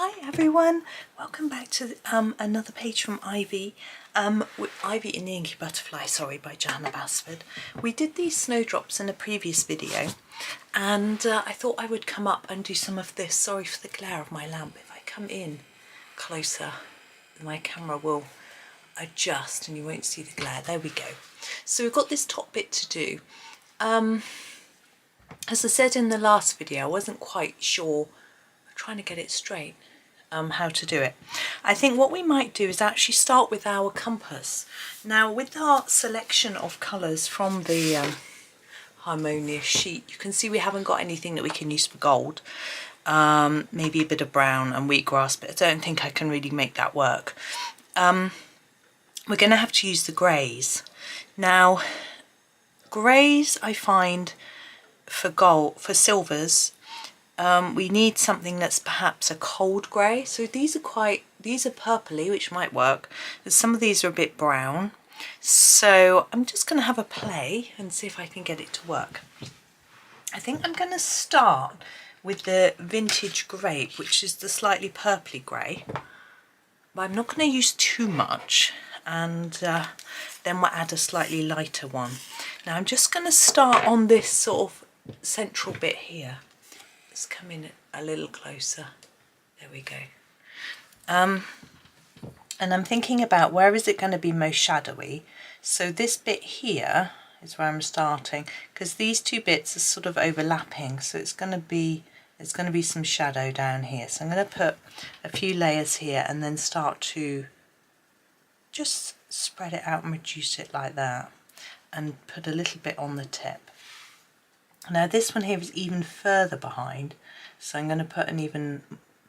Hi everyone, welcome back to another page from Ivy, with Ivy in the Inky Butterfly, by Johanna Basford. We did these snowdrops in a previous video and I thought I would come up and do some of this. Sorry for the glare of my lamp. If I come in closer, my camera will adjust and you won't see the glare. There we go. So we've got this top bit to do. As I said in the last video, I wasn't quite sure, trying to get it straight, how to do it. I think what we might do is actually start with our compass. Now with our selection of colours from the Harmonious sheet, you can see we haven't got anything that we can use for gold. Maybe a bit of brown and wheatgrass, but I don't think I can really make that work. We're going to have to use the greys. Now greys, I find for silvers, we need something that's perhaps a cold grey. So these are purpley, which might work. But some of these are a bit brown. So I'm just going to have a play and see if I can get it to work. I think I'm going to start with the vintage grape, which is the slightly purpley grey. But I'm not going to use too much, and then we'll add a slightly lighter one. Now I'm just going to start on this sort of central bit here. Let's come in a little closer. There we go. And I'm thinking about where is it going to be most shadowy. So this bit here is where I'm starting, because these two bits are sort of overlapping. So it's going to be some shadow down here. So I'm going to put a few layers here and then start to just spread it out and reduce it like that, and put a little bit on the tip. Now this one here is even further behind, so I'm going to put an even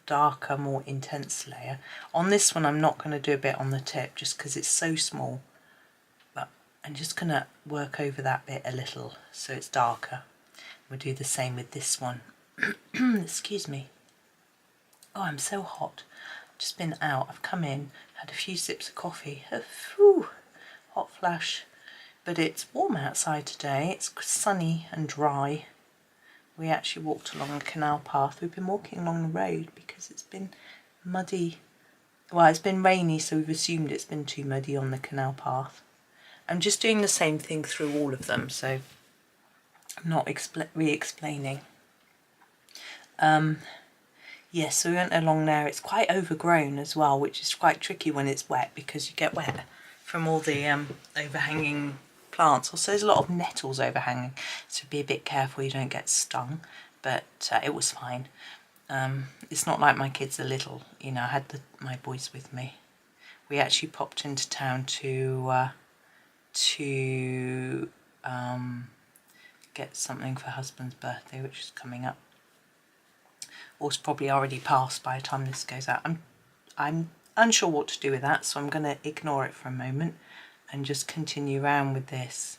darker, more intense layer. On this one I'm not going to do a bit on the tip just because it's so small, but I'm just going to work over that bit a little so it's darker. We'll do the same with this one. Excuse me. Oh, I'm so hot. I've just been out, I've come in, had a few sips of coffee. Whew, hot flash. But it's warm outside today, it's sunny and dry. We actually walked along the canal path. We've been walking along the road because it's been muddy. Well, it's been rainy, so we've assumed it's been too muddy on the canal path. I'm just doing the same thing through all of them, so I'm not re-explaining. Yes, so we went along there. It's quite overgrown as well, which is quite tricky when it's wet because you get wet from all the overhanging plants. Also there's a lot of nettles overhanging, so be a bit careful you don't get stung, but it was fine. It's not like my kids are little, you know. I had my boys with me. We actually popped into town to get something for husband's birthday, which is coming up, or it's probably already passed by the time this goes out. I'm unsure what to do with that, so I'm going to ignore it for a moment and just continue around with this.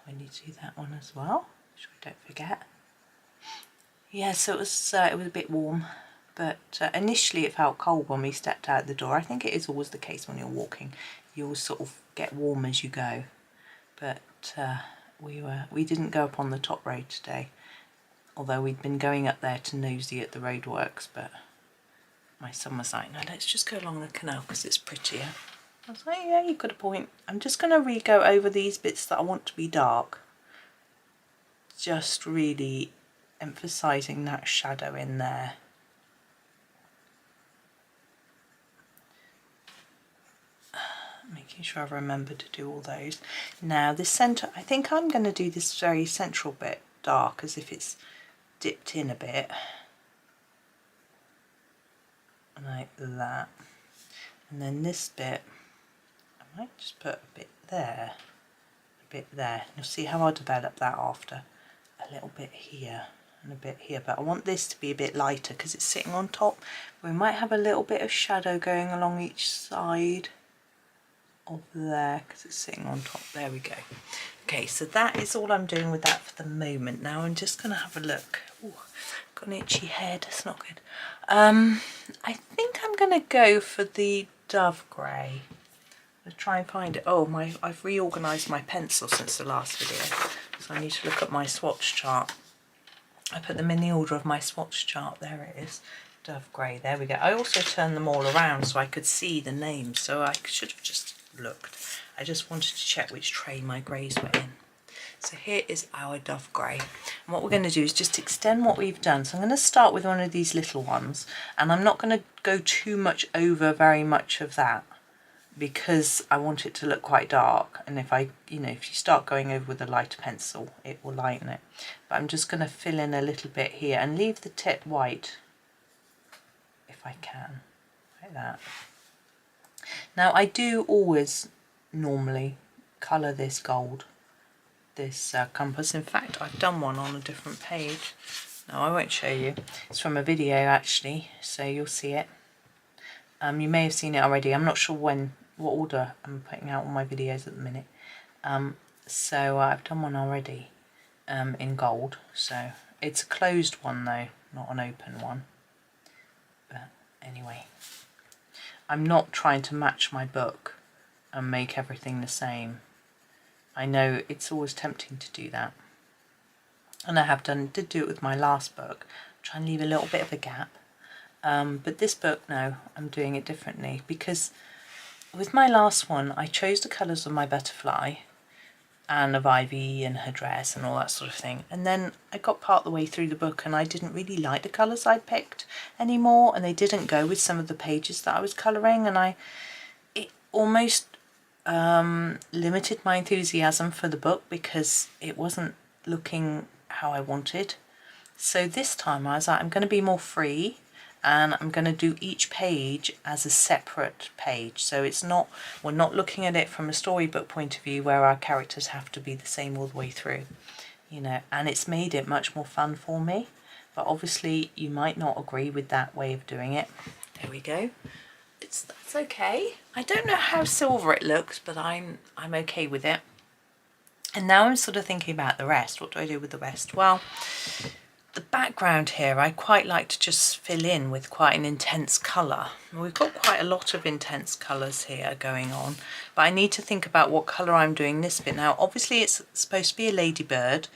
We need to do that one as well, which we don't forget. Yeah, so it was a bit warm, but initially it felt cold when we stepped out the door. I think it is always the case when you're walking. You always sort of get warm as you go. But we didn't go up on the top road today, although we'd been going up there to nosy at the roadworks, but my son was like, no, let's just go along the canal because it's prettier. I was like, yeah, you've got a point. I'm just going to re-go over these bits that I want to be dark. Just really emphasising that shadow in there. Making sure I remember to do all those. Now this centre, I think I'm going to do this very central bit dark, as if it's dipped in a bit. Like that. And then this bit, I might just put a bit there, a bit there. You'll see how I'll develop that after. A little bit here and a bit here, but I want this to be a bit lighter because it's sitting on top. We might have a little bit of shadow going along each side of there because it's sitting on top. There we go. Okay, so that is all I'm doing with that for the moment. Now I'm just going to have a look. Ooh, got an itchy head, that's not good. I think I'm going to go for the dove grey. Let's try and find it. Oh, I've reorganised my pencil since the last video, so I need to look at my swatch chart. I put them in the order of my swatch chart. There it is. Dove grey, there we go. I also turned them all around so I could see the names, so I should have just looked. I just wanted to check which tray my greys were in. So here is our dove grey. And what we're going to do is just extend what we've done. So I'm going to start with one of these little ones, and I'm not going to go too much over very much of that because I want it to look quite dark, and if you start going over with a lighter pencil, it will lighten it. But I'm just going to fill in a little bit here and leave the tip white if I can, like that. Now I do always normally colour this gold, this compass. In fact, I've done one on a different page. No, I won't show you. It's from a video actually, so you'll see it. You may have seen it already. I'm not sure what order I'm putting out all my videos at the minute. So I've done one already in gold. So it's a closed one though, not an open one. But anyway, I'm not trying to match my book and make everything the same. I know it's always tempting to do that, and I did do it with my last book. Try and leave a little bit of a gap, but this book, no, I'm doing it differently, because with my last one I chose the colours of my butterfly and of Ivy and her dress and all that sort of thing, and then I got part the way through the book and I didn't really like the colours I'd picked anymore, and they didn't go with some of the pages that I was colouring, and it almost limited my enthusiasm for the book because it wasn't looking how I wanted. So this time I was like, I'm going to be more free, and I'm going to do each page as a separate page. So we're not looking at it from a storybook point of view where our characters have to be the same all the way through, and it's made it much more fun for me. But obviously you might not agree with that way of doing it. There we go. That's okay. I don't know how silver it looks, but I'm okay with it. And now I'm sort of thinking about the rest. What do I do with the rest? Well, the background here I quite like to just fill in with quite an intense colour. We've got quite a lot of intense colours here going on, but I need to think about what colour I'm doing this bit. Now obviously it's supposed to be a ladybird,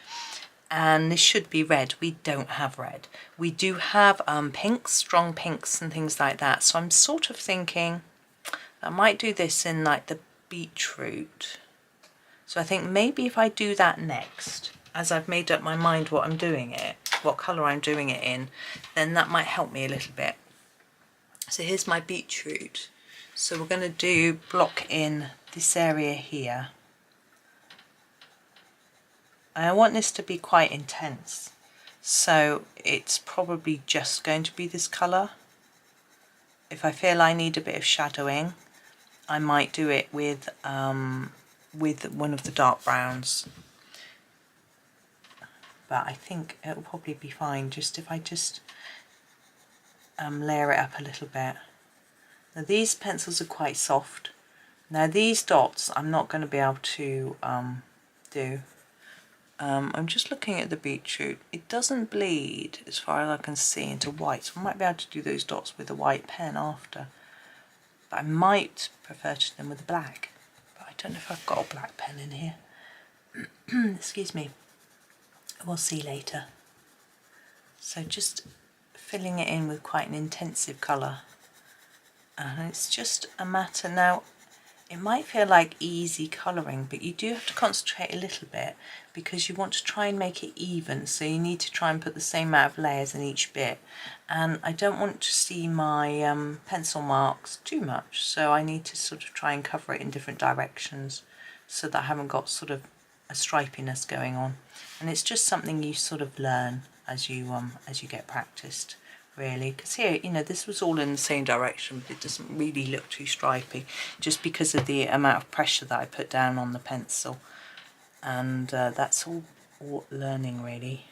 and this should be red. We don't have red. We do have pinks, strong pinks and things like that. So I'm sort of thinking I might do this in like the beetroot. So I think maybe if I do that next, as I've made up my mind what colour I'm doing it in, then that might help me a little bit. So here's my beetroot. So we're going to block in this area here. I want this to be quite intense, so it's probably just going to be this colour. If I feel I need a bit of shadowing, I might do it with one of the dark browns. But I think it will probably be fine just if I just layer it up a little bit. Now these pencils are quite soft. Now these dots I'm not going to be able to do. I'm just looking at the beetroot. It doesn't bleed as far as I can see into white, so I might be able to do those dots with a white pen after. But I might prefer to do them with a black. But I don't know if I've got a black pen in here. Excuse me. We'll see later. So just filling it in with quite an intensive colour. And it's just a matter now. It might feel like easy colouring, but you do have to concentrate a little bit because you want to try and make it even, so you need to try and put the same amount of layers in each bit. And I don't want to see my pencil marks too much, so I need to sort of try and cover it in different directions so that I haven't got sort of a stripiness going on. And it's just something you sort of learn as you get practiced, really, because here, this was all in the same direction, but it doesn't really look too stripy just because of the amount of pressure that I put down on the pencil. And that's all learning, really.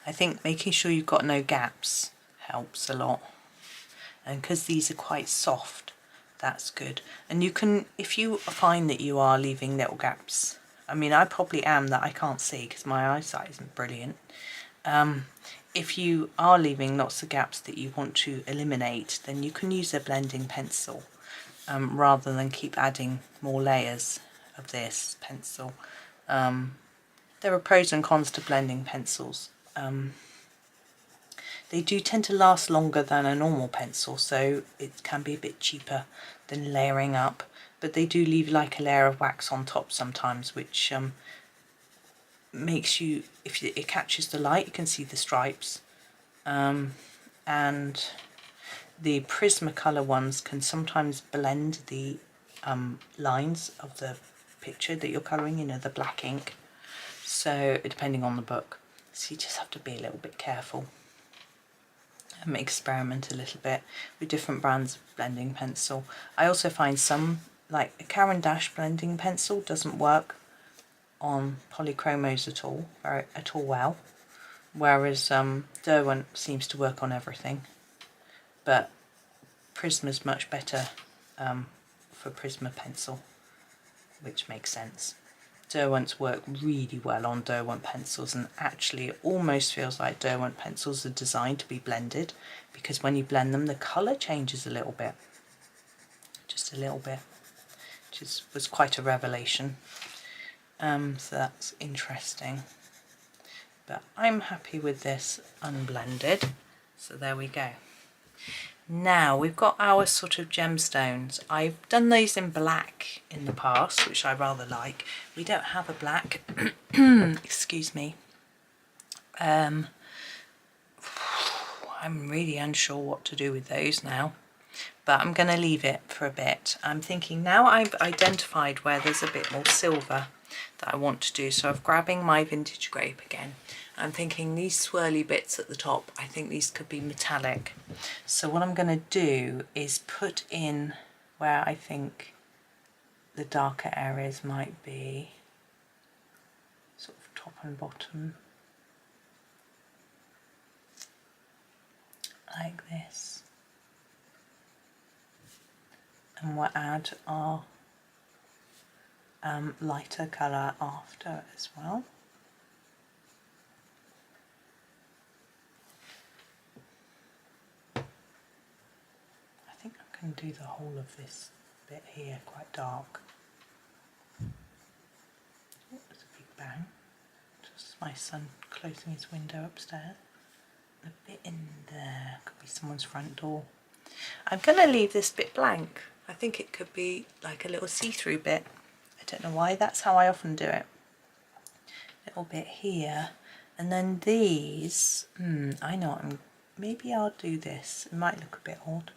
I think making sure you've got no gaps helps a lot, and because these are quite soft, that's good. And you can, if you find that you are leaving little gaps, I mean I probably am, that I can't see because my eyesight isn't brilliant. If you are leaving lots of gaps that you want to eliminate, then you can use a blending pencil rather than keep adding more layers of this pencil. there are pros and cons to blending pencils. They do tend to last longer than a normal pencil, so it can be a bit cheaper than layering up, but they do leave like a layer of wax on top sometimes, which makes you, if it catches the light, you can see the stripes. And the Prismacolor ones can sometimes blend the lines of the picture that you're colouring, you know, the black ink, so depending on the book. So you just have to be a little bit careful and experiment a little bit with different brands of blending pencil. I also find some, like a Caran d'Ache blending pencil, doesn't work on polychromos at all well, whereas Derwent seems to work on everything, but Prisma's much better for Prisma pencil, which makes sense. Derwents work really well on Derwent pencils, and actually it almost feels like Derwent pencils are designed to be blended, because when you blend them the colour changes a little bit, just a little bit, which was quite a revelation. So that's interesting, but I'm happy with this unblended, so there we go. Now we've got our sort of gemstones. I've done those in black in the past, which I rather like. We don't have a black, excuse me. I'm really unsure what to do with those now, but I'm going to leave it for a bit. I'm thinking now I've identified where there's a bit more silver that I want to do, so I'm grabbing my vintage grape again. I'm thinking these swirly bits at the top, I think these could be metallic. So what I'm going to do is put in where I think the darker areas might be, sort of top and bottom, like this. And we'll add our lighter colour after as well. I think I can do the whole of this bit here quite dark. Oh, there's a big bang. Just my son closing his window upstairs. A bit in there, could be someone's front door. I'm going to leave this bit blank. I think it could be like a little see-through bit. I don't know why, that's how I often do it. A little bit here, and then these, I know, maybe I'll do this. It might look a bit odd,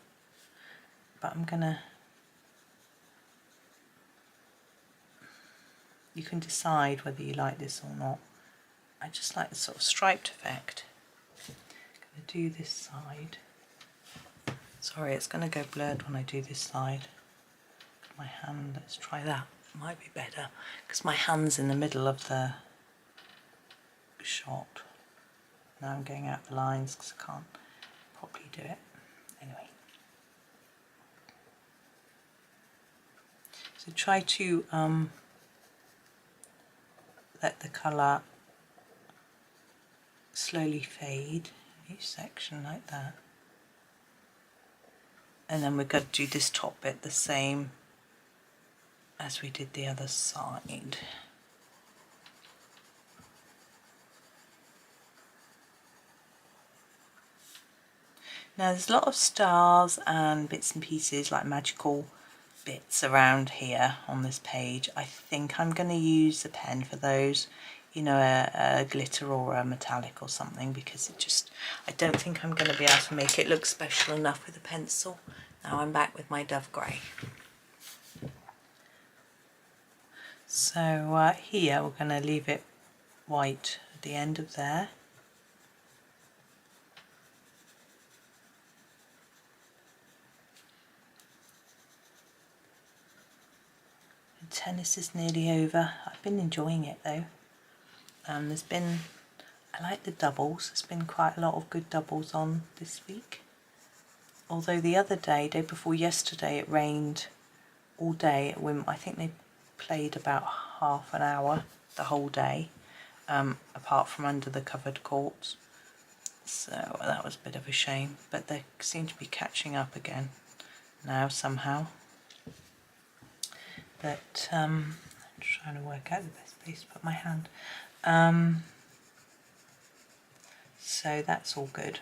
but I'm gonna, you can decide whether you like this or not. I just like the sort of striped effect. I'm gonna do this side. Sorry, it's gonna go blurred when I do this side. My hand, let's try that. Might be better because my hand's in the middle of the shot. Now I'm going out the lines because I can't properly do it. Anyway, so try to let the colour slowly fade in each section like that, and then we're going to do this top bit the same as we did the other side. Now there's a lot of stars and bits and pieces, like magical bits around here on this page. I think I'm going to use a pen for those, you know, a glitter or a metallic or something, because it just, I don't think I'm going to be able to make it look special enough with a pencil. Now I'm back with my Dove Grey. So here we're going to leave it white at the end of there. And tennis is nearly over. I've been enjoying it though. There's been, I like the doubles, there's been quite a lot of good doubles on this week. Although the other day before yesterday, it rained all day at Wimbledon. I think they played about half an hour the whole day, apart from under the covered courts, so that was a bit of a shame, but they seem to be catching up again now somehow. But I'm trying to work out the best place to put my hand. So that's all good.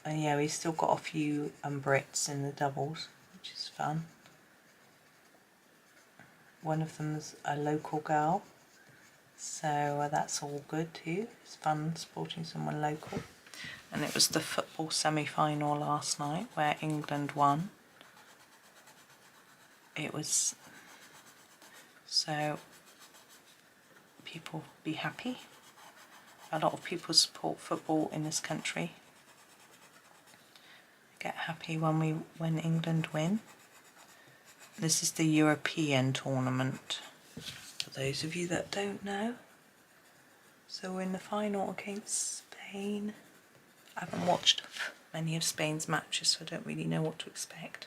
And yeah, we've still got a few Brits in the doubles, which is fun. One of them's a local girl, so that's all good too. It's fun supporting someone local. And it was the football semi-final last night where England won. It was, so people be happy. A lot of people support football in this country. Get happy when England win. This is the European tournament, for those of you that don't know. So we're in the final against Spain. I haven't watched many of Spain's matches, so I don't really know what to expect.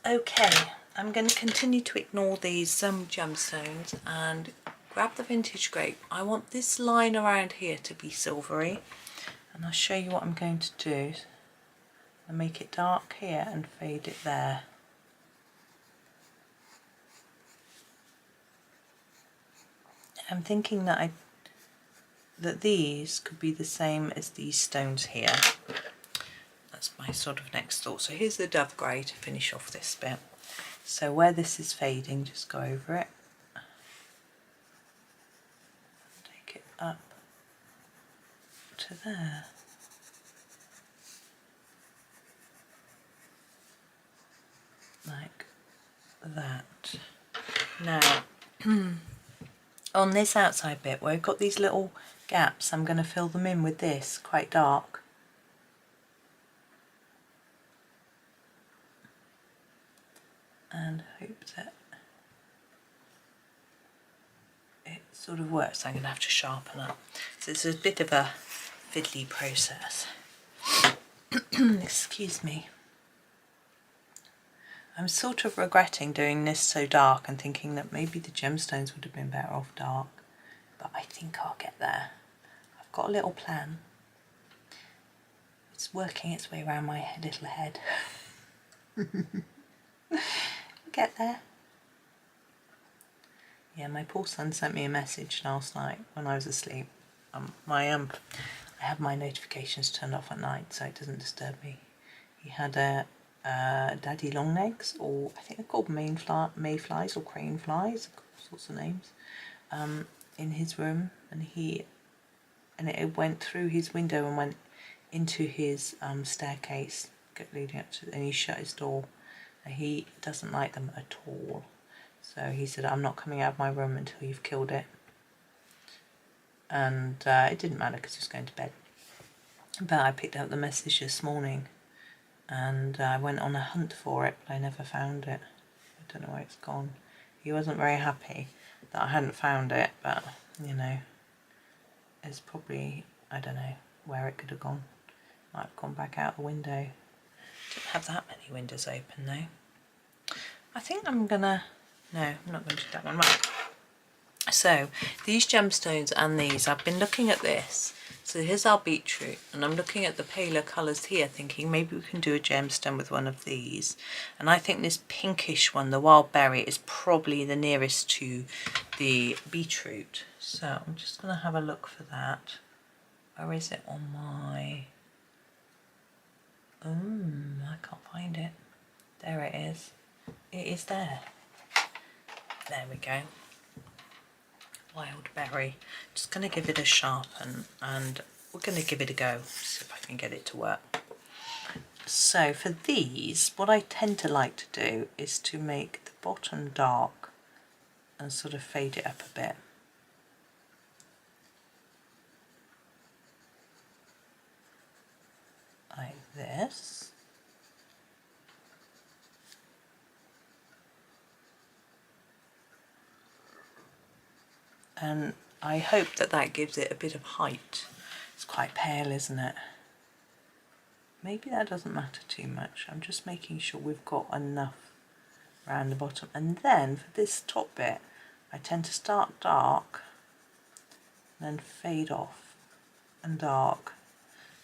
Okay, I'm going to continue to ignore these gemstones and grab the vintage grape. I want this line around here to be silvery, and I'll show you what I'm going to do. I'll make it dark here and fade it there. I'm thinking that these could be the same as these stones here. That's my sort of next thought. So here's the dove grey to finish off this bit. So where this is fading, just go over it. Take it up to there. Like that. Now, on this outside bit where I've got these little gaps, I'm going to fill them in with this, quite dark. And hope that it sort of works. I'm going to have to sharpen up. So it's a bit of a fiddly process. Excuse me. I'm sort of regretting doing this so dark and thinking that maybe the gemstones would have been better off dark, but I think I'll get there. I've got a little plan. It's working its way around my little head. Get there. Yeah, my poor son sent me a message last night when I was asleep. I have my notifications turned off at night so it doesn't disturb me. He had a daddy longlegs, or I think they're called mayflies or crane flies, all sorts of names, in his room, and it went through his window and went into his staircase leading up to, and he shut his door. And he doesn't like them at all, so he said, I'm not coming out of my room until you've killed it. And it didn't matter because he was going to bed, but I picked up the message this morning and I went on a hunt for it, but I never found it. I don't know where it's gone. He wasn't very happy that I hadn't found it, but you know, it's probably, I don't know where it could have gone. Might have gone back out the window. Didn't have that many windows open though. I think I'm not going to do that one. Right. So these gemstones and these, I've been looking at this. So here's our beetroot, and I'm looking at the paler colours here thinking maybe we can do a gemstone with one of these. And I think this pinkish one, the wildberry, is probably the nearest to the beetroot. So I'm just going to have a look for that. Where is it on my... I can't find it. There it is. It is there. There we go. Wildberry. Just going to give it a sharpen and we're going to give it a go, see if I can get it to work. So for these, what I tend to like to do is to make the bottom dark and sort of fade it up a bit. Like this. And I hope that that gives it a bit of height. It's quite pale, isn't it? Maybe that doesn't matter too much. I'm just making sure we've got enough around the bottom. And then for this top bit, I tend to start dark, then fade off, and dark,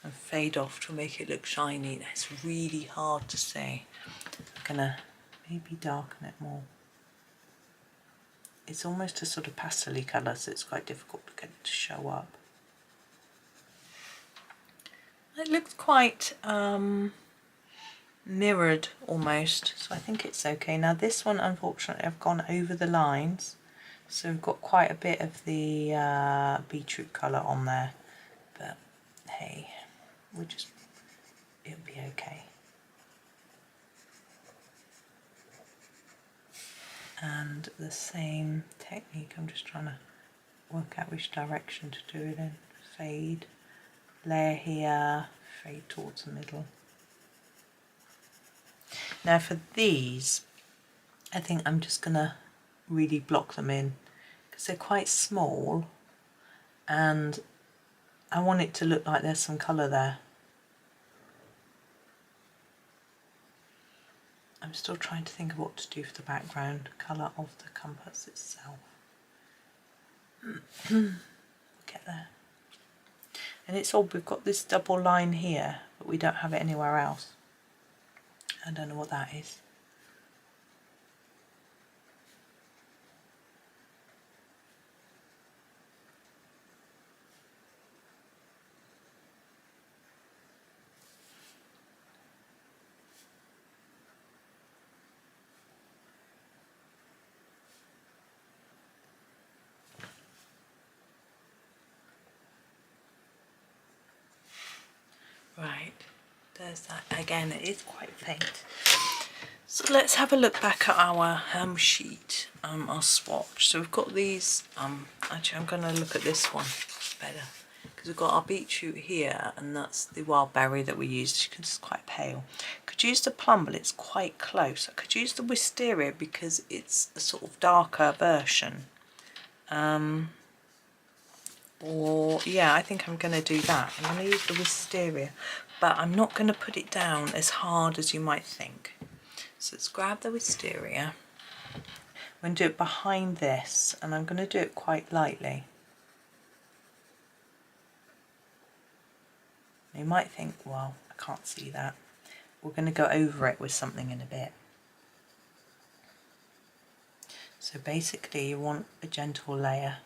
and fade off to make it look shiny. That's really hard to say. I'm gonna maybe darken it more. it's almost a sort of pastel-y colour, so it's quite difficult to get it to show up. It looks quite mirrored almost, so I think it's okay. Now this one, unfortunately, I've gone over the lines, so we've got quite a bit of the beetroot colour on there, but hey, it'll be okay. And the same technique, I'm just trying to work out which direction to do it in. Fade, layer here, fade towards the middle. Now for these, I think I'm just going to really block them in because they're quite small and I want it to look like there's some colour there. I'm still trying to think of what to do for the background colour of the compass itself. Get there. And it's all, we've got this double line here, but we don't have it anywhere else. I don't know what that is. Right, there's that again, it is quite faint. So let's have a look back at our sheet, our swatch. So we've got these, actually I'm going to look at this one better because we've got our beetroot here and that's the wildberry that we used because it's quite pale. Could use the plum but it's quite close. I could use the wisteria because it's a sort of darker version. Or yeah, I think I'm going to do that. I'm going to use the wisteria, but I'm not going to put it down as hard as you might think. So let's grab the wisteria. I'm going to do it behind this, and I'm going to do it quite lightly. You might think, well, I can't see that. We're going to go over it with something in a bit. So basically you want a gentle layer,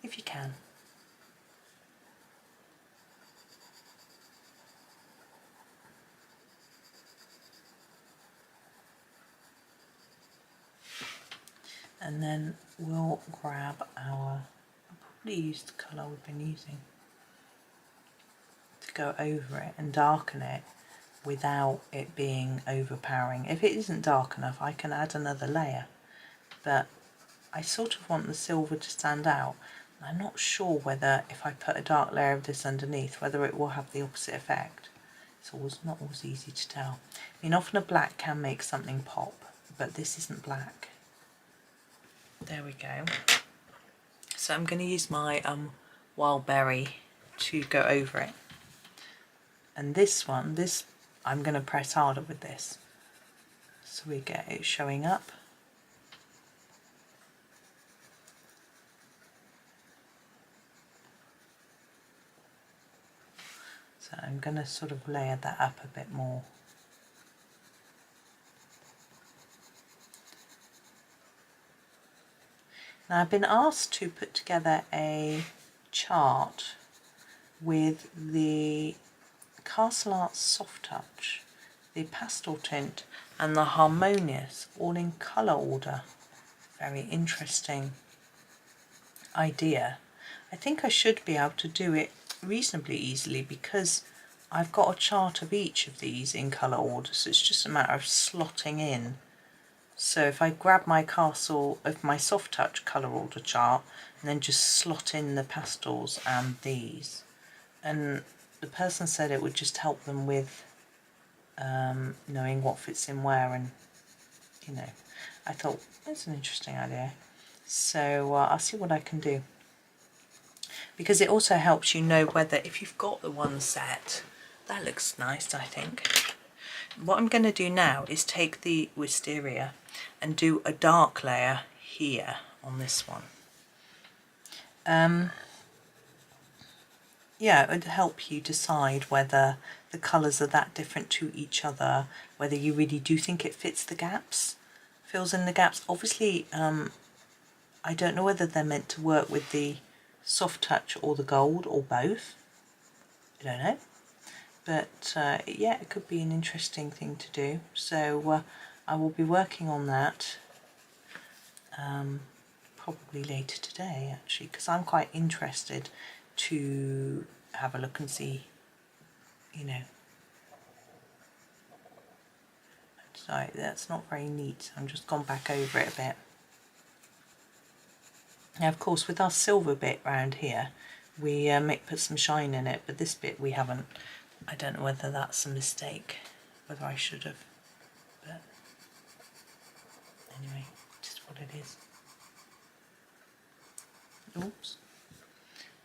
if you can. And then we'll grab I'll probably use the colour we've been using to go over it and darken it without it being overpowering. If it isn't dark enough, I can add another layer, but I sort of want the silver to stand out. I'm not sure whether if I put a dark layer of this underneath, whether it will have the opposite effect. It's not always easy to tell. I mean, often a black can make something pop, but this isn't black. There we go. So I'm going to use my wildberry to go over it. And this one, I'm going to press harder with this. So we get it showing up. So I'm going to sort of layer that up a bit more. Now I've been asked to put together a chart with the Castle Arts Soft Touch, the Pastel Tint and the Harmonious all in colour order. Very interesting idea. I think I should be able to do it reasonably easily because I've got a chart of each of these in colour order, so it's just a matter of slotting in. So if I grab my my Soft Touch colour order chart and then just slot in the pastels and these, and the person said it would just help them with knowing what fits in where, and you know, I thought that's an interesting idea. So I'll see what I can do, because it also helps you know whether, if you've got the one set, that looks nice, I think. What I'm going to do now is take the wisteria and do a dark layer here on this one. Yeah, it would help you decide whether the colours are that different to each other, whether you really do think it fits the gaps, fills in the gaps. Obviously, I don't know whether they're meant to work with the soft touch or the gold or both. I don't know. But yeah, it could be an interesting thing to do. So I will be working on that probably later today actually, because I'm quite interested to have a look and see, you know. Sorry, that's not very neat, so I'm just gone back over it a bit. Now of course with our silver bit round here, we put some shine in it, but this bit we haven't. I don't know whether that's a mistake, whether I should have, but anyway, just what it is. Oops,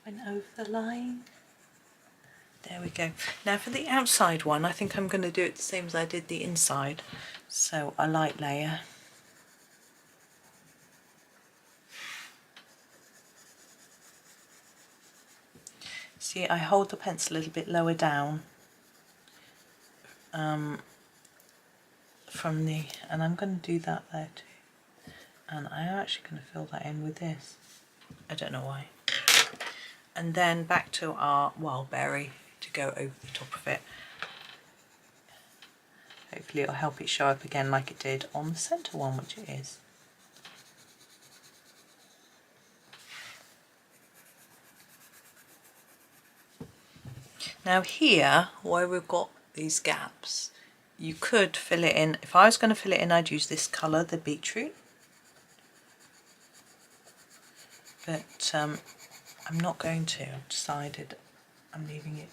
went over the line. There we go. Now for the outside one, I think I'm going to do it the same as I did the inside. So a light layer. See, I hold the pencil a little bit lower down from the, and I'm going to do that there too. And I am actually going to fill that in with this. I don't know why. And then back to our wildberry to go over the top of it. Hopefully it'll help it show up again like it did on the centre one, which it is. Now here, where we've got these gaps, you could fill it in. If I was going to fill it in, I'd use this colour, the beetroot. But I'm not going to. I've decided I'm leaving it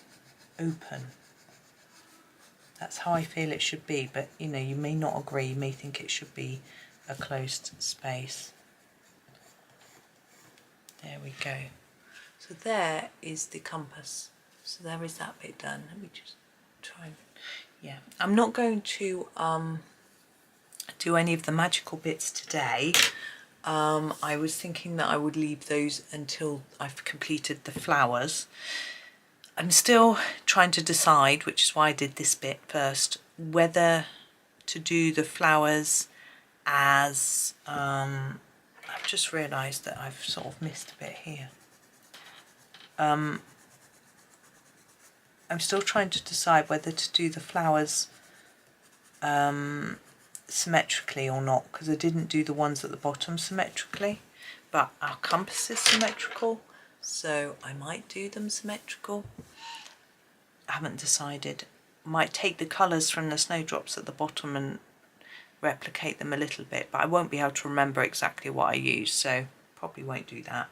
open. That's how I feel it should be, but you know, you may not agree. You may think it should be a closed space. There we go. So there is the compass. So there is that bit done. Let me just try and, yeah. I'm not going to do any of the magical bits today. I was thinking that I would leave those until I've completed the flowers. I'm still trying to decide, which is why I did this bit first, whether to do the flowers as, I've just realised that I've sort of missed a bit here. I'm still trying to decide whether to do the flowers symmetrically or not, because I didn't do the ones at the bottom symmetrically, but our compass is symmetrical, so I might do them symmetrical. I haven't decided. I might take the colours from the snowdrops at the bottom and replicate them a little bit, but I won't be able to remember exactly what I used, so probably won't do that.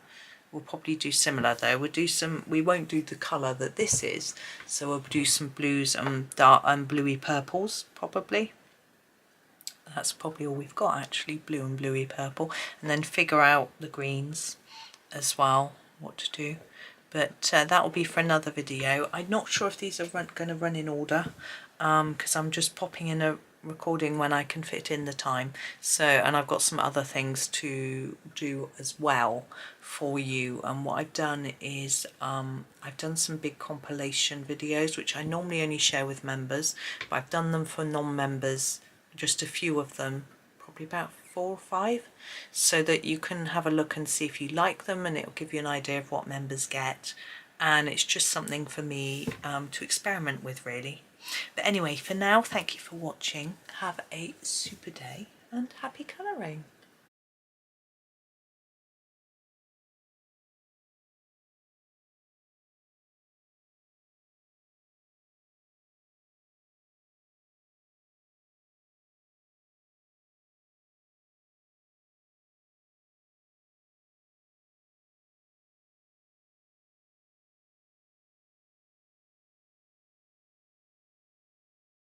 We'll probably do similar though. We'll do some, we won't do the colour that this is, so we'll do some blues and dark and bluey purples probably. That's probably all we've got actually, blue and bluey purple, and then figure out the greens as well, what to do. But that will be for another video. I'm not sure if these are going to run in order, because I'm just popping in a recording when I can fit in the time. So, and I've got some other things to do as well for you. And what I've done is I've done some big compilation videos, which I normally only share with members, but I've done them for non-members, just a few of them, probably about 4 or 5, so that you can have a look and see if you like them, and it'll give you an idea of what members get. And it's just something for me to experiment with, really. But anyway, for now, thank you for watching. Have a super day and happy colouring.